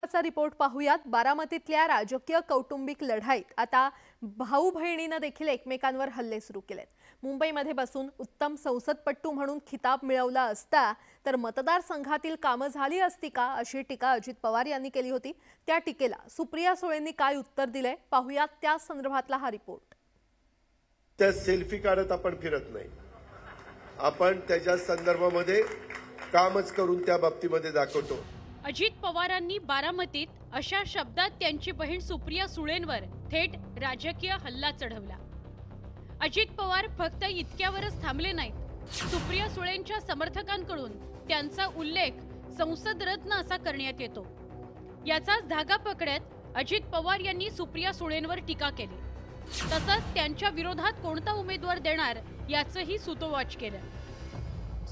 चा रिपोर्ट पाहूयात। बारामतीतल्या राजकीय कौटुंबिक लढाईत आता भाऊ बहिणीने देखील एकमेकांवर हल्ले सुरू केलेत। मुंबईमध्ये बसून उत्तम संसदपटू म्हणून खिताब मिळवला असता तर मतदारसंघातील कामे झाली असती का अशी टीका अजित पवार यांनी केली होती। त्या टीकेला सुप्रिया सुळेंनी काय उत्तर दिले पाहूयात, त्या संदर्भातला हा रिपोर्ट। त्या सेल्फी काढत आपण फिरत नाही, आपण त्याच्या संदर्भामध्ये कामच करून त्या बाबतीमध्ये दाखवतो। अजित पवारांनी बारामतीत अशा शब्दात त्यांची बहीण सुप्रिया सुळेंवर थेट राजकीय हल्ला चढवला। अजित पवार फक्त इतक्यावरच थांबले नाहीत, सुप्रिया सुळेंच्या समर्थकांकडून त्यांचा उल्लेख संसद रत्न असा करण्यात येतो। याचाच धागा पकडत अजित पवार यांनी सुप्रिया सुळेंवर टीका केली। तसंच त्यांच्या विरोधात कोणता उमेदवार देणार याचंही सूतोवाच केलं।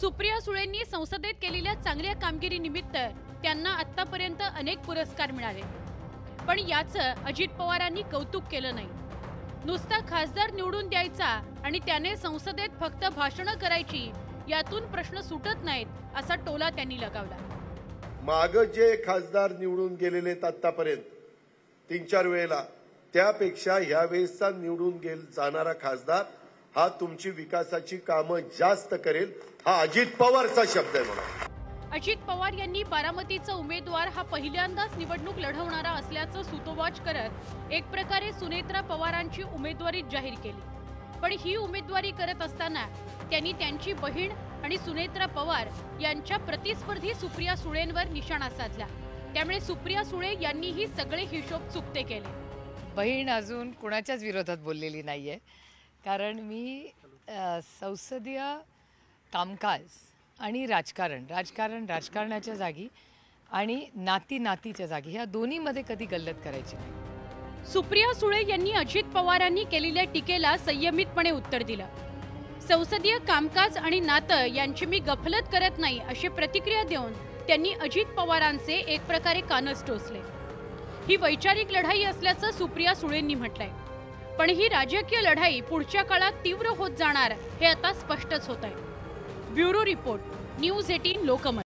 सुप्रिया सुळेंनी संसदेत केलेल्या चांगल्या कामगिरीनिमित्त त्यांना आतापर्यंत अनेक पुरस्कार मिळाले, पण याचं अजित पवारांनी कौतुक केलं नाही। नुसता खासदार निवडून द्यायचा आणि त्याने संसदेत फक्त भाषणं करायची, यातून प्रश्न सुटत नाहीत असा टोला त्यांनी लगावला। माग जे खासदार निवडून गेलेले आतापर्यंत 3-4 वेळेला, त्यापेक्षा यावेळेसचा निवडून जाणारा खासदार हा तुमची विकासाची कामं जास्त करेल, हा अजित पवारचा शब्द आहे म्हणा। अजित पवार यांनी बारामतीचा उमेदवार हा पहिल्यांदाच निवडणूक लढवणारा असल्याचं सूतोवाच करत एक प्रकारे सुनेत्रा पवारांची उमेदवारी जाहीर केली। पण ही उमेदवारी करत असताना त्यांनी त्यांची बहीण आणि सुनेत्रा पवार यांच्या प्रतिस्पर्धी सुप्रिया सुळेंवर निशाणा साधला। त्यामुळे सुप्रिया सुळे यांनीही सगळे हिशोब चुकते केले। बहीण अजून कोणाच्याच विरोधात बोललेली नाहीये, कारण मी संसदीय कामकाज आणि राजकारणाच्या जागी आणि नातीच्या जागी ह्या दोन्हीमध्ये कधी गल्लत करायची नाही। सुप्रिया सुळे यांनी अजित पवारांनी केलेल्या टीकेला संयमितपणे उत्तर दिलं। संसदीय कामकाज आणि नातं यांची मी गफलत करत नाही अशी प्रतिक्रिया देऊन त्यांनी अजित पवारांचे एक प्रकारे कानच टोचले। ही वैचारिक लढाई असल्याचं सुप्रिया सुळेंनी म्हटलंय, पण ही राजकीय लढाई पुढच्या काळात तीव्र होत जाणार हे आता स्पष्टच होत आहे। Bureau report, news 18 Lokmat.